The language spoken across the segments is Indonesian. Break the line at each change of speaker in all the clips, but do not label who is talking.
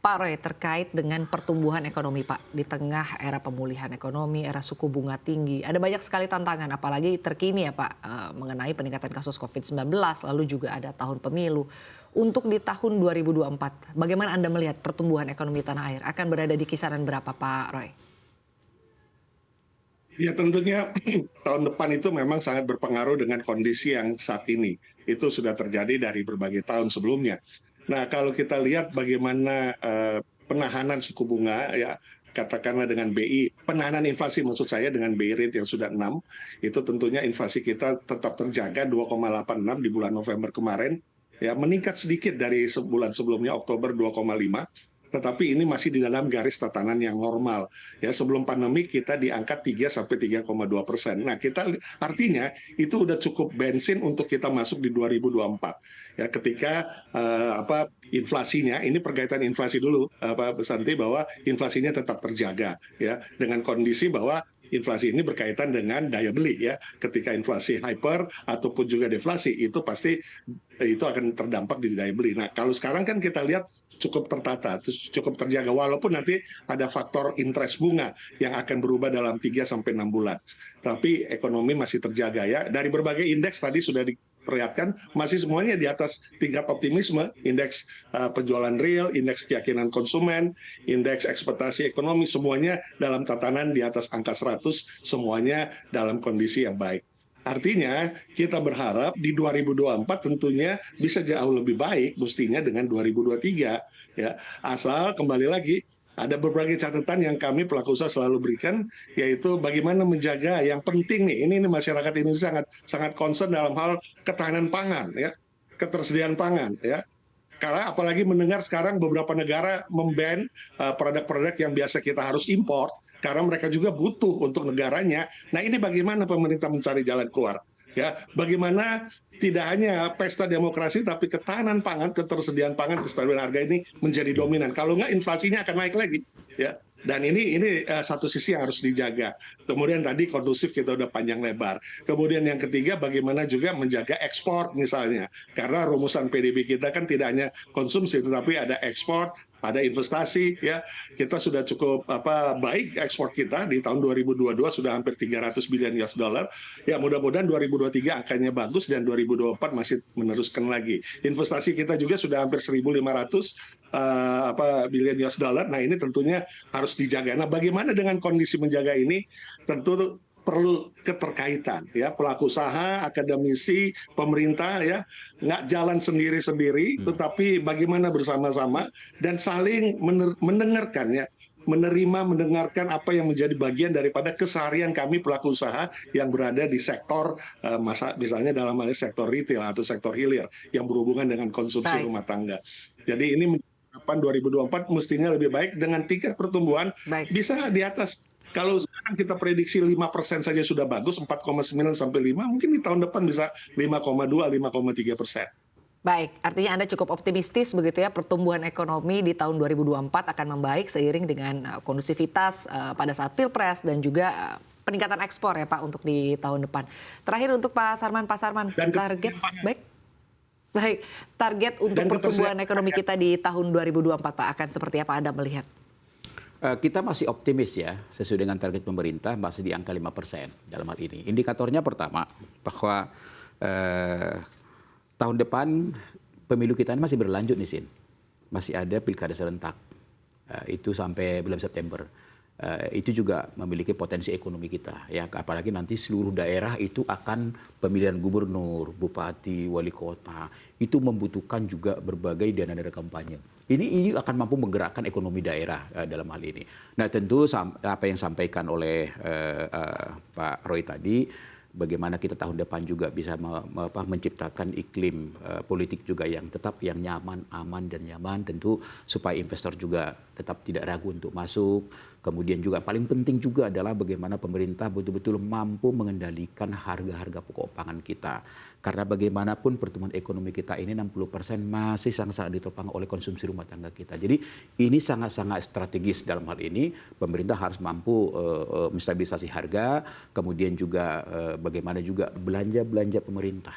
Pak Roy, terkait dengan pertumbuhan ekonomi Pak, di tengah era pemulihan ekonomi, era suku bunga tinggi, ada banyak sekali tantangan, apalagi terkini ya Pak, mengenai peningkatan kasus COVID-19, lalu juga ada tahun pemilu. Untuk di tahun 2024, bagaimana Anda melihat pertumbuhan ekonomi tanah air? Akan berada di kisaran berapa Pak Roy?
Ya tentunya tahun depan itu memang sangat berpengaruh dengan kondisi yang saat ini. Itu sudah terjadi dari berbagai tahun sebelumnya. Nah, kalau kita lihat bagaimana penahanan suku bunga, ya katakanlah dengan BI, penahanan inflasi maksud saya dengan BI rate yang sudah 6, itu tentunya inflasi kita tetap terjaga 2,86 di bulan November kemarin, ya meningkat sedikit dari sebulan sebelumnya Oktober 2,5, tetapi ini masih di dalam garis tatanan yang normal. Ya sebelum pandemi kita di angka 3 sampai 3,2%. Nah, artinya itu udah cukup bensin untuk kita masuk di 2024. Ya ketika inflasinya, ini perkaitan inflasi dulu Pak Santi, bahwa inflasinya tetap terjaga ya dengan kondisi bahwa inflasi ini berkaitan dengan daya beli ya. Ketika inflasi hyper ataupun juga deflasi itu pasti itu akan terdampak di daya beli. Nah, kalau sekarang kan kita lihat cukup tertata, cukup terjaga walaupun nanti ada faktor interest bunga yang akan berubah dalam 3 sampai 6 bulan. Tapi ekonomi masih terjaga ya. Dari berbagai indeks tadi sudah diperlihatkan masih semuanya di atas tingkat optimisme, indeks penjualan real, indeks keyakinan konsumen, indeks ekspektasi ekonomi, semuanya dalam tatanan di atas angka 100, semuanya dalam kondisi yang baik. Artinya kita berharap di 2024 tentunya bisa jauh lebih baik mestinya dengan 2023 ya. Asal kembali lagi ada berbagai catatan yang kami pelaku usaha selalu berikan, yaitu bagaimana menjaga yang penting nih, ini masyarakat ini sangat concern dalam hal ketahanan pangan ya, ketersediaan pangan ya. Karena apalagi mendengar sekarang beberapa negara memban produk-produk yang biasa kita harus import karena mereka juga butuh untuk negaranya. Nah, ini bagaimana pemerintah mencari jalan keluar? Ya, bagaimana tidak hanya pesta demokrasi tapi ketahanan pangan, ketersediaan pangan, kestabilan harga ini menjadi dominan. Kalau nggak inflasinya akan naik lagi, ya. Dan ini satu sisi yang harus dijaga. Kemudian tadi kondusif kita udah panjang lebar. Kemudian yang ketiga bagaimana juga menjaga ekspor misalnya. Karena rumusan PDB kita kan tidak hanya konsumsi tetapi ada ekspor, ada investasi ya. Kita sudah cukup baik ekspor kita di tahun 2022 sudah hampir 300 bilion US dollar. Ya mudah-mudahan 2023 angkanya bagus dan 2024 masih meneruskan lagi. Investasi kita juga sudah hampir 1.500 bilion US dollar. Nah, ini tentunya harus dijaga. Nah, bagaimana dengan kondisi menjaga ini? Tentu perlu keterkaitan ya, pelaku usaha, akademisi, pemerintah ya, nggak jalan sendiri-sendiri, tetapi bagaimana bersama-sama dan saling mendengarkan ya, mendengarkan apa yang menjadi bagian daripada keseharian kami pelaku usaha yang berada di sektor misalnya dalam hal sektor retail atau sektor hilir yang berhubungan dengan konsumsi
Baik,
rumah tangga. Jadi ini harapan 2024 mestinya lebih baik dengan tingkat pertumbuhan
baik.
bisa di atas. Kalau sekarang kita prediksi 5% saja sudah bagus, 4,9 sampai 5, mungkin di tahun depan bisa 5,2, 5,3%.
Baik, artinya Anda cukup optimistis begitu ya, pertumbuhan ekonomi di tahun 2024 akan membaik seiring dengan kondusivitas pada saat Pilpres dan juga peningkatan ekspor ya Pak untuk di tahun depan. Terakhir untuk Pak Sarman,
Dan
target
ketersediaan
baik. Baik, target untuk
dan
pertumbuhan
ketersediaan
ekonomi kita di tahun 2024 Pak akan seperti apa Anda melihat?
Kita masih optimis ya, sesuai dengan target pemerintah masih di angka 5% dalam hal ini. Indikatornya pertama, bahwa tahun depan pemilu kita ini masih berlanjut nih Sin. Masih ada pilkada serentak, itu sampai bulan September. Itu juga memiliki potensi ekonomi kita. Ya, apalagi nanti seluruh daerah itu akan pemilihan gubernur, bupati, wali kota. Itu membutuhkan juga berbagai dana-dana kampanye. Ini akan mampu menggerakkan ekonomi daerah dalam hal ini. Nah tentu apa yang disampaikan oleh Pak Roy tadi, bagaimana kita tahun depan juga bisa menciptakan iklim politik juga yang tetap yang nyaman, aman dan nyaman, tentu supaya investor juga tetap tidak ragu untuk masuk. Kemudian juga paling penting juga adalah bagaimana pemerintah betul-betul mampu mengendalikan harga-harga pokok pangan kita. Karena bagaimanapun pertumbuhan ekonomi kita ini 60% masih sangat-sangat ditopang oleh konsumsi rumah tangga kita. Jadi ini sangat-sangat strategis dalam hal ini. Pemerintah harus mampu menstabilisasi harga, kemudian juga bagaimana juga belanja-belanja pemerintah.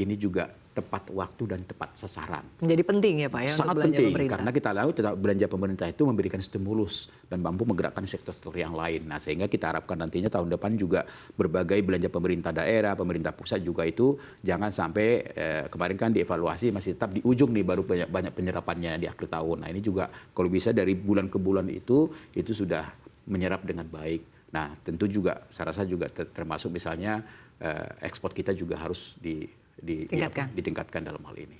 Ini juga tepat waktu dan tepat sasaran.
Menjadi penting ya Pak ya untuk
Sangat
belanja
penting
pemerintah.
karena kita tahu belanja pemerintah itu memberikan stimulus dan mampu menggerakkan sektor-sektor yang lain. Nah, sehingga kita harapkan nantinya tahun depan juga berbagai belanja pemerintah daerah, pemerintah pusat juga itu jangan sampai kemarin kan dievaluasi masih tetap di ujung nih baru banyak penyerapannya di akhir tahun. Nah, ini juga kalau bisa dari bulan ke bulan itu sudah menyerap dengan baik. Nah, tentu juga saya rasa juga termasuk misalnya ekspor kita juga harus ditingkatkan dalam hal ini.